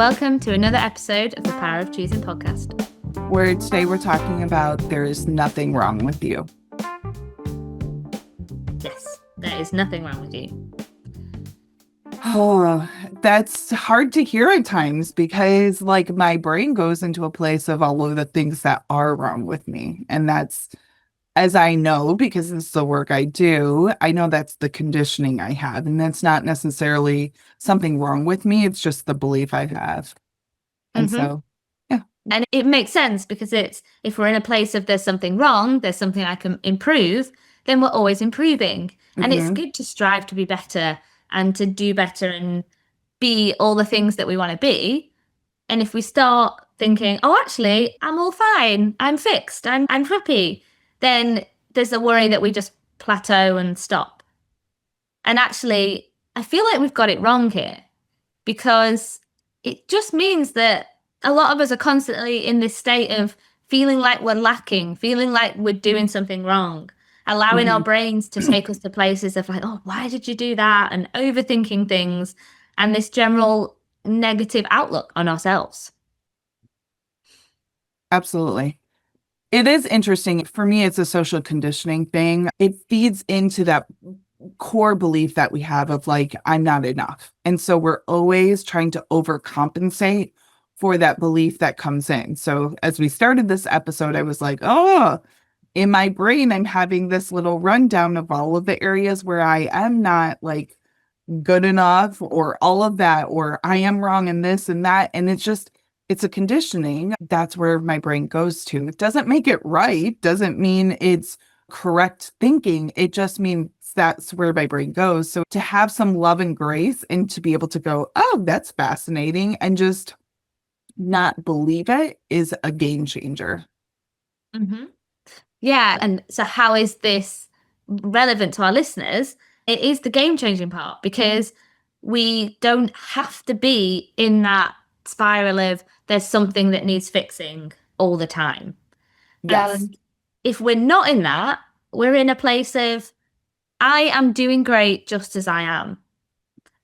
welcome to another episode of the Power of Choosing podcast. Where today we're talking about there is nothing wrong with you. Yes, there is nothing wrong with you. Oh, that's hard to hear at times because my brain goes into a place of all of the things that are wrong with me. And that's, as I know, because this is the work I do, I know that's the conditioning I have. And that's not necessarily something wrong with me. It's just the belief I have. And so, yeah. And it makes sense because if we're in a place of there's something wrong, there's something I can improve, then we're always improving. And it's good to strive to be better and to do better and be all the things that we want to be. And if we start thinking, oh, actually, I'm all fine, I'm fixed, I'm happy, then there's a worry that we just plateau and stop. And actually, I feel like we've got it wrong here because it just means that a lot of us are constantly in this state of feeling like we're lacking, feeling like we're doing something wrong, allowing our brains to take us to places of like, oh, why did you do that? And overthinking things and this general negative outlook on ourselves. Absolutely. It is interesting. For me, it's a social conditioning thing. It feeds into that core belief that we have of I'm not enough. And so we're always trying to overcompensate for that belief that comes in. So as we started this episode, I was like, oh, in my brain, I'm having this little rundown of all of the areas where I am not good enough or all of that, or I am wrong in this and that. And it's a conditioning. That's where my brain goes to. It doesn't make it right. Doesn't mean it's correct thinking. It just means that's where my brain goes. So to have some love and grace and to be able to go, oh, that's fascinating, and just not believe it is a game changer. Mm-hmm. Yeah. And so how is this relevant to our listeners? It is the game-changing part because we don't have to be in that spiral of there's something that needs fixing all the time. Yes. If we're not in that, we're in a place of I am doing great just as I am.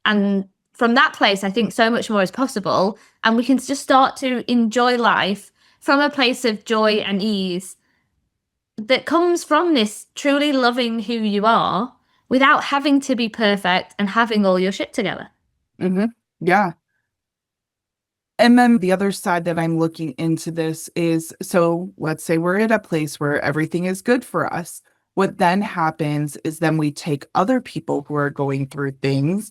And from that place, I think so much more is possible. And we can just start to enjoy life from a place of joy and ease that comes from this truly loving who you are without having to be perfect and having all your shit together. Mm-hmm. Yeah. And then the other side that I'm looking into this is, so let's say we're at a place where everything is good for us. What then happens is then we take other people who are going through things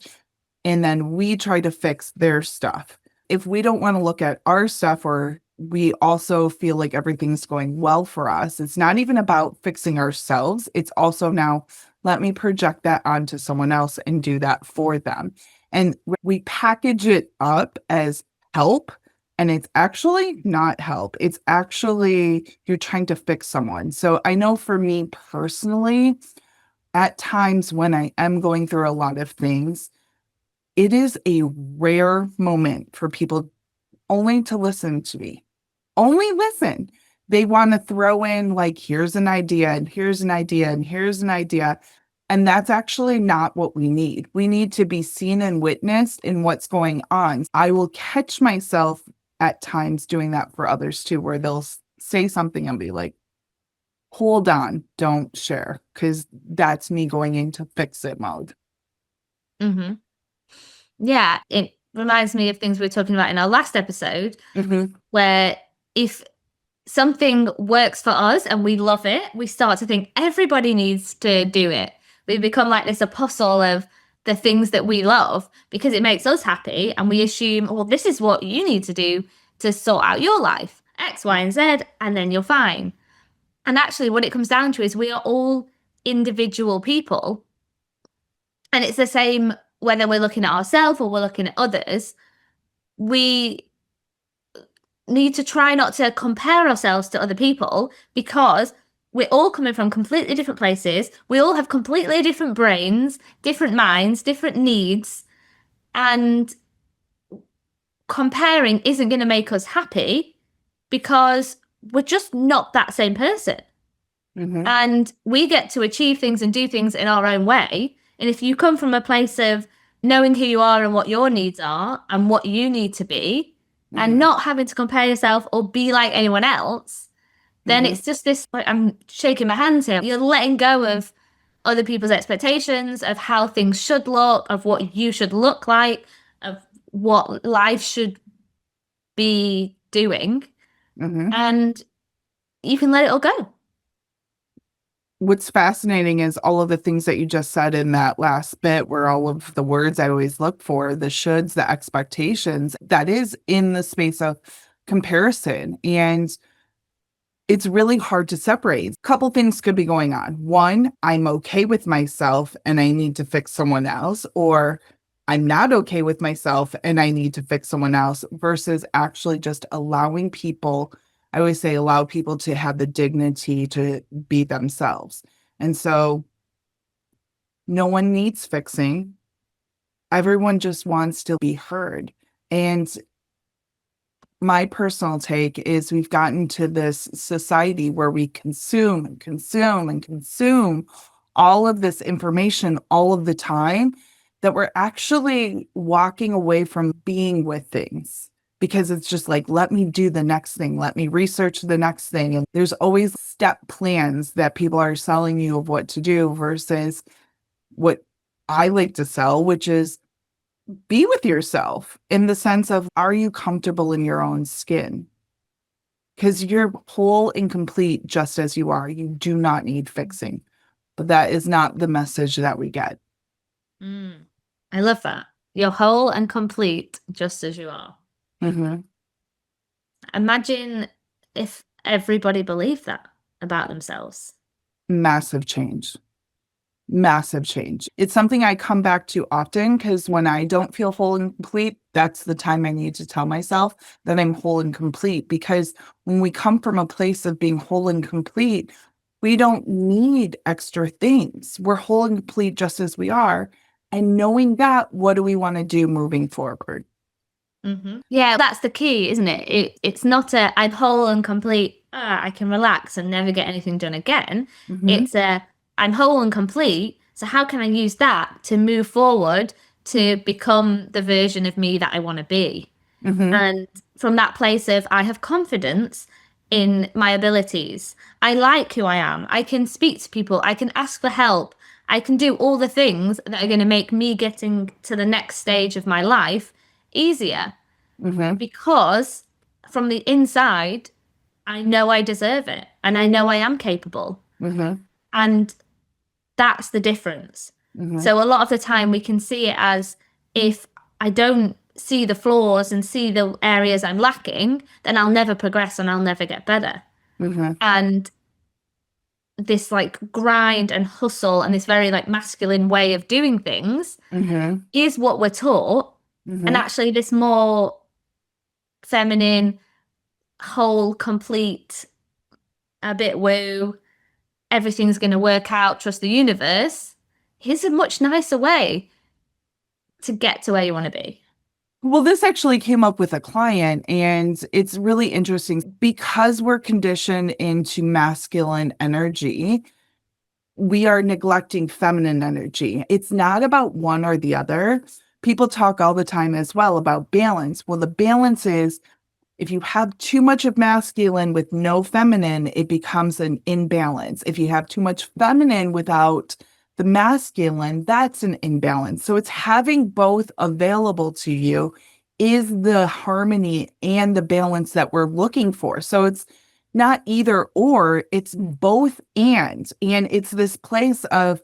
and then we try to fix their stuff. If we don't want to look at our stuff, or we also feel like everything's going well for us, it's not even about fixing ourselves. It's also now, let me project that onto someone else and do that for them. And we package it up as help, and it's actually not help. It's actually you're trying to fix someone. So I know for me personally, at times when I am going through a lot of things, it is a rare moment for people only to listen to me. Only listen. They want to throw in here's an idea and here's an idea and here's an idea. And that's actually not what we need. We need to be seen and witnessed in what's going on. I will catch myself at times doing that for others too, where they'll say something and be like, hold on, don't share, because that's me going into fix it mode. Mm-hmm. Yeah, it reminds me of things we were talking about in our last episode, where if something works for us and we love it, we start to think everybody needs to do it. We become like this apostle of the things that we love because it makes us happy. And we assume, well, this is what you need to do to sort out your life, X, Y, and Z, and then you're fine. And actually what it comes down to is we are all individual people. And it's the same whether we're looking at ourselves or we're looking at others. We need to try not to compare ourselves to other people because we're all coming from completely different places. We all have completely different brains, different minds, different needs. And comparing isn't going to make us happy because we're just not that same person. And we get to achieve things and do things in our own way. And if you come from a place of knowing who you are and what your needs are and what you need to be, and Mhm. not having to compare yourself or be like anyone else, then Mhm. it's just this like, I'm shaking my hands here. You're letting go of other people's expectations of how things should look, of what you should look like, of what life should be doing, Mhm. and you can let it all go. What's fascinating is all of the things that you just said in that last bit were all of the words I always look for, the shoulds, the expectations, that is in the space of comparison. And it's really hard to separate. A couple things could be going on. One, I'm okay with myself and I need to fix someone else, or I'm not okay with myself and I need to fix someone else, versus actually just allowing people. I always say, allow people to have the dignity to be themselves. And so no one needs fixing. Everyone just wants to be heard. And my personal take is we've gotten to this society where we consume and consume and consume all of this information all of the time, that we're actually walking away from being with things, because it's just like, let me do the next thing, let me research the next thing. And there's always step plans that people are selling you of what to do versus what I like to sell, which is be with yourself in the sense of, are you comfortable in your own skin? Because you're whole and complete just as you are. You do not need fixing. But that is not the message that we get. Mm. I love that. You're whole and complete just as you are. Hmm. Imagine if everybody believed that about themselves. Massive change. Massive change. It's something I come back to often because when I don't feel whole and complete, that's the time I need to tell myself that I'm whole and complete. Because when we come from a place of being whole and complete, we don't need extra things. We're whole and complete just as we are. And knowing that, what do we want to do moving forward? Yeah, that's the key, isn't it? It's not a I'm whole and complete, I can relax and never get anything done again. Hmm. It's a I'm whole and complete, so how can I use that to move forward to become the version of me that I want to be? Hmm. And from that place of I have confidence in my abilities. I like who I am. I can speak to people. I can ask for help. I can do all the things that are going to make me getting to the next stage of my life easier Hmm. because from the inside, I know I deserve it and I know I am capable. Hmm. And that's the difference. Hmm. So a lot of the time we can see it as if I don't see the flaws and see the areas I'm lacking, then I'll never progress and I'll never get better. Hmm. And this like grind and hustle and this very like masculine way of doing things Hmm. is what we're taught. And Hmm. actually, this more feminine, whole, complete, a bit woo, everything's going to work out, trust the universe, is a much nicer way to get to where you want to be. Well, this actually came up with a client, and it's really interesting because we're conditioned into masculine energy. We are neglecting feminine energy. It's not about one or the other. People talk all the time as well about balance. Well, the balance is, if you have too much of masculine with no feminine, it becomes an imbalance. If you have too much feminine without the masculine, that's an imbalance. So it's having both available to you is the harmony and the balance that we're looking for. So it's not either or, it's both and. And it's this place of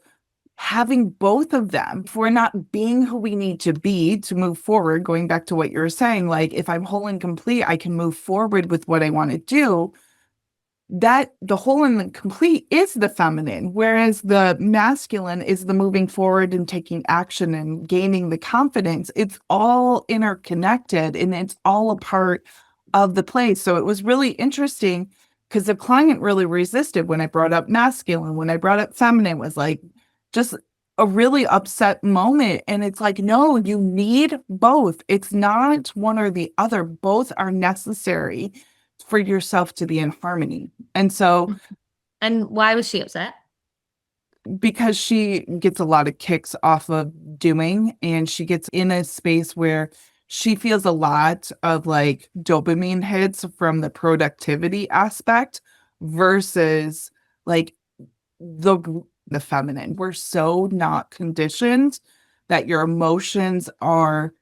having both of them. If we're not being who we need to be to move forward, going back to what you were saying, like if I'm whole and complete, I can move forward with what I want to do. That the whole and the complete is the feminine, whereas the masculine is the moving forward and taking action and gaining the confidence. It's all interconnected and it's all a part of the play. So it was really interesting because the client really resisted when I brought up masculine. When I brought up feminine, was like just a really upset moment. And it's like, no, you need both. It's not one or the other. Both are necessary for yourself to be in harmony. And so, And why was she upset? because she gets a lot of kicks off of doing, and she gets in a space where she feels a lot of like dopamine hits from the productivity aspect versus like the the feminine. We're so not conditioned that your emotions are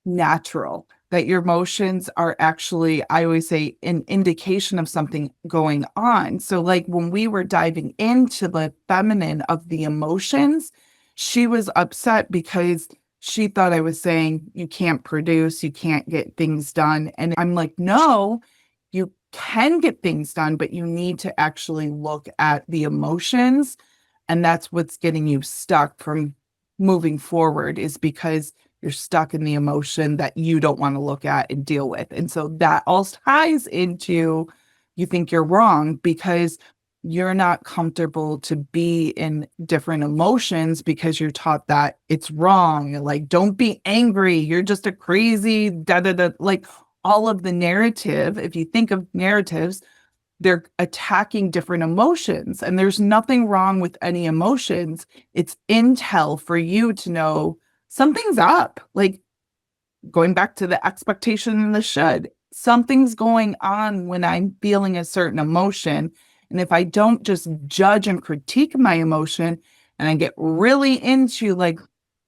natural, that your emotions are actually, I always say, an indication of something going on. So, like when we were diving into the feminine of the emotions, she was upset because she thought I was saying, you can't produce, you can't get things done. And I'm like, no, you can get things done, but you need to actually look at the emotions. And that's what's getting you stuck from moving forward, is because you're stuck in the emotion that you don't want to look at and deal with. And so that all ties into, you think you're wrong because you're not comfortable to be in different emotions because you're taught that it's wrong. Like, don't be angry. You're just a crazy da da da. Like all of the narrative, if you think of narratives, they're attacking different emotions. And there's nothing wrong with any emotions. It's intel for you to know something's up. Like going back to the expectation and the should, something's going on when I'm feeling a certain emotion. And if I don't just judge and critique my emotion and I get really into like,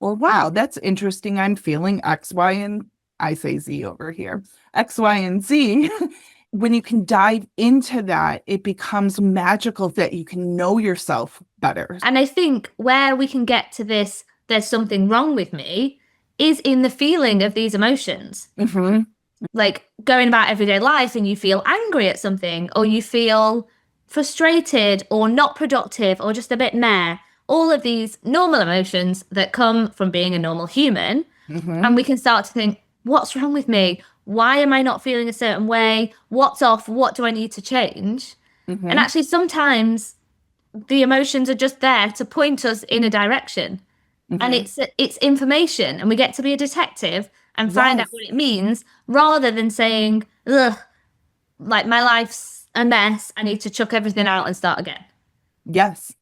well, wow, that's interesting. I'm feeling X, Y, and I say Z over here, X, Y, and Z. When you can dive into that, it becomes magical that you can know yourself better. And I think where we can get to this, there's something wrong with me, is in the feeling of these emotions. Mm-hmm. Like going about everyday life and you feel angry at something, or you feel frustrated or not productive or just a bit meh. All of these normal emotions that come from being a normal human. Mm-hmm. And we can start to think, what's wrong with me? Why am I not feeling a certain way? What's off? What do I need to change? And Mm-hmm. actually, sometimes the emotions are just there to point us in a direction. And Mm-hmm. it's information, and we get to be a detective and find out Yes. what it means rather than saying, ugh, like my life's a mess. I need to chuck everything out and start again. Yes.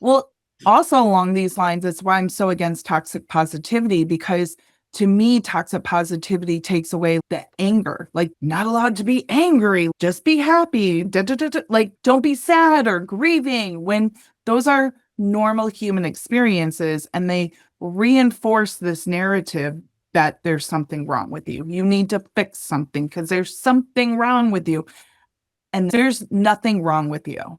Well, also along these lines, that's why I'm so against toxic positivity, because to me, toxic positivity takes away the anger. Like, not allowed to be angry, just be happy. Da, da, da, da. Like, don't be sad or grieving when those are normal human experiences and they reinforce this narrative that there's something wrong with you. You need to fix something because there's something wrong with you. And there's nothing wrong with you.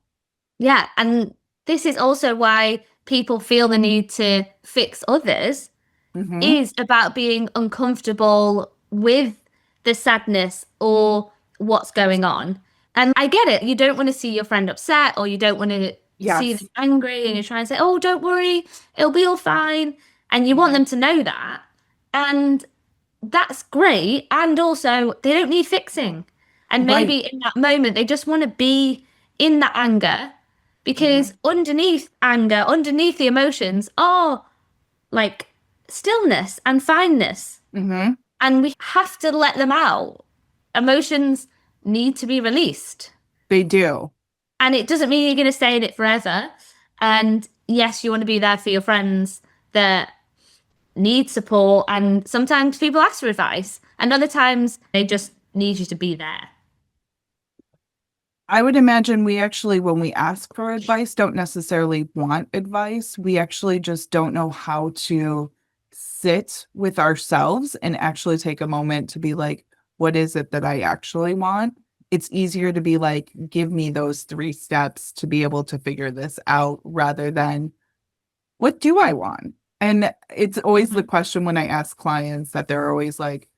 Yeah. And this is also why people feel the need to fix others, Mm-hmm. is about being uncomfortable with the sadness or what's going on. And I get it. You don't want to see your friend upset, or you don't want to see them Yes. angry, and you're trying to say, oh, don't worry, it'll be all fine. And you want Mhm. them to know that. And that's great. And also, they don't need fixing. And maybe Right. in that moment, they just want to be in that anger, because Mhm. underneath anger, underneath the emotions are like stillness and fineness. Mhm. And we have to let them out. Emotions need to be released. They do. And it doesn't mean you're going to stay in it forever. And yes, you want to be there for your friends that need support. And sometimes people ask for advice, and other times they just need you to be there. I would imagine we actually, when we ask for advice, don't necessarily want advice. We actually just don't know how to sit with ourselves and actually take a moment to be like, what is it that I actually want? It's easier to be like, give me those 3 steps to be able to figure this out rather than what do I want? And it's always the Mhm. question when I ask clients that they're always like,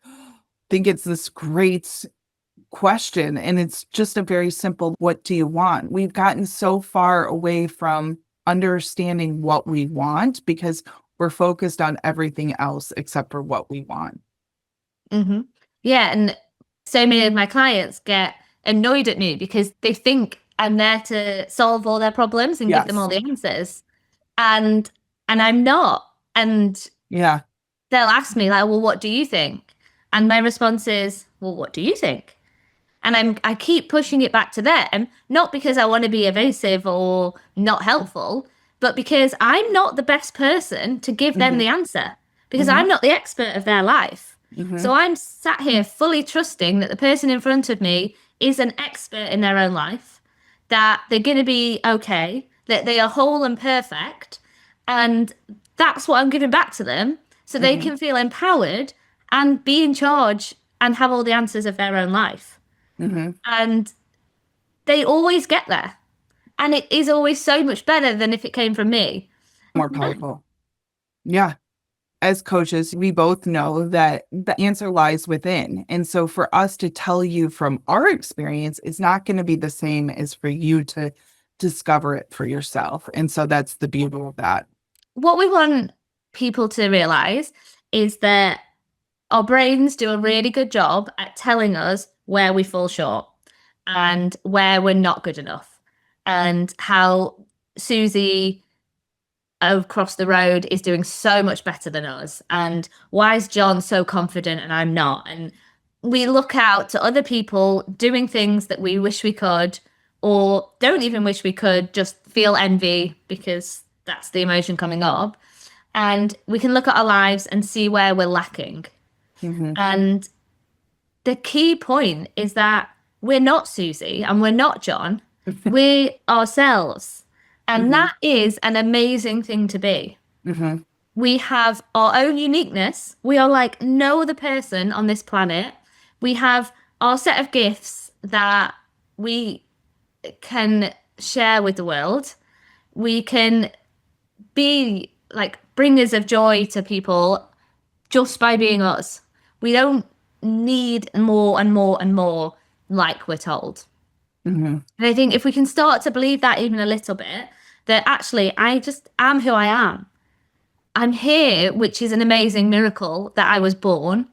think it's this great question. And it's just a very simple, what do you want? We've gotten so far away from understanding what we want because we're focused on everything else except for what we want. Hmm. Yeah. And so many of my clients get annoyed at me because they think I'm there to solve all their problems and give them all Yes. the answers. And I'm not. And Yeah. they'll ask me like, well, what do you think? And my response is, well, what do you think? And I keep pushing it back to them, not because I want to be evasive or not helpful, but because I'm not the best person to give them Hmm. the answer, because I'm Hmm. not the expert of their life. So I'm sat here fully trusting that the person in front of me is an expert in their own life, that they're going to be okay, that they are whole and perfect. And that's what I'm giving back to them so they can feel empowered and be in charge and have all the answers of their own life. And they always get there. And it is always so much better than if it came from me. More powerful. Yeah. As coaches, we both know that the answer lies within. And so for us to tell you from our experience is not going to be the same as for you to discover it for yourself. And so that's the beauty of that. What we want people to realize is that our brains do a really good job at telling us where we fall short and where we're not good enough, and how Susie across the road is doing so much better than us, and why is John so confident and I'm not. And we look out to other people doing things that we wish we could, or don't even wish we could, just feel envy because that's the emotion coming up. And we can look at our lives and see where we're lacking. And the key point is that we're not Susie and we're not John. We're ourselves. And that is an amazing thing to be. We have our own uniqueness. We are like no other person on this planet. We have our set of gifts that we can share with the world. We can be like bringers of joy to people just by being us. We don't need more and more and more, like we're told. And I think if we can start to believe that even a little bit, that actually I just am who I am. I'm here, which is an amazing miracle that I was born.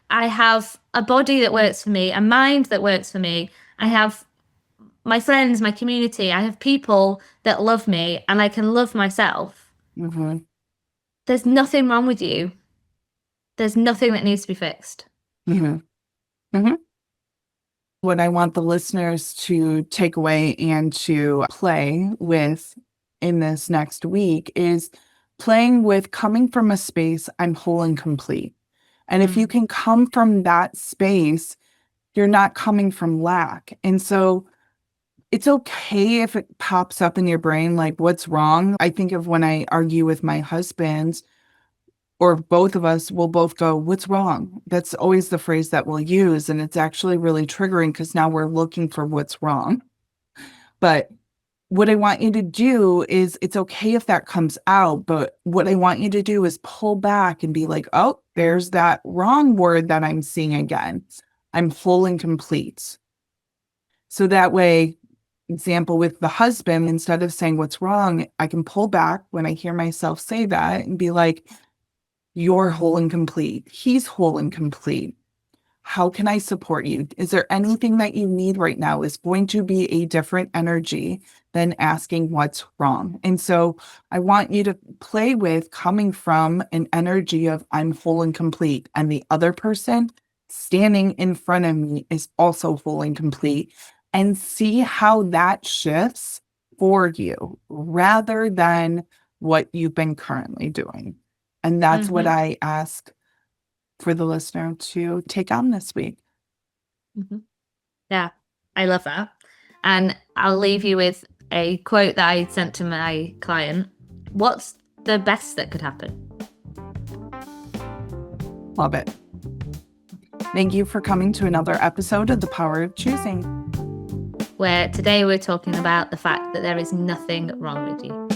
I have a body that works for me, a mind that works for me. I have my friends, my community. I have people that love me, and I can love myself. There's nothing wrong with you. There's nothing that needs to be fixed. What I want the listeners to take away and to play with in this next week is playing with coming from a space, I'm whole and complete. And if you can come from that space, you're not coming from lack. And so it's okay if it pops up in your brain, like, what's wrong? I think of when I argue with my husband, or both of us will both go, what's wrong? That's always the phrase that we'll use. And it's actually really triggering because now we're looking for what's wrong. But what I want you to do is, it's okay if that comes out, but what I want you to do is pull back and be like, oh, there's that wrong word that I'm seeing again. I'm whole and complete. So that way, example with the husband, instead of saying what's wrong, I can pull back when I hear myself say that and be like, you're whole and complete. He's whole and complete. How can I support you? Is there anything that you need right now? Is going to be a different energy than asking what's wrong. And so I want you to play with coming from an energy of I'm whole and complete. And the other person standing in front of me is also whole and complete. And see how that shifts for you rather than what you've been currently doing. And that's what I ask for the listener to take on this week. Yeah, I love that. And I'll leave you with a quote that I sent to my client. What's the best that could happen? Love it. Thank you for coming to another episode of The Power of Choosing, where today we're talking about the fact that there is nothing wrong with you.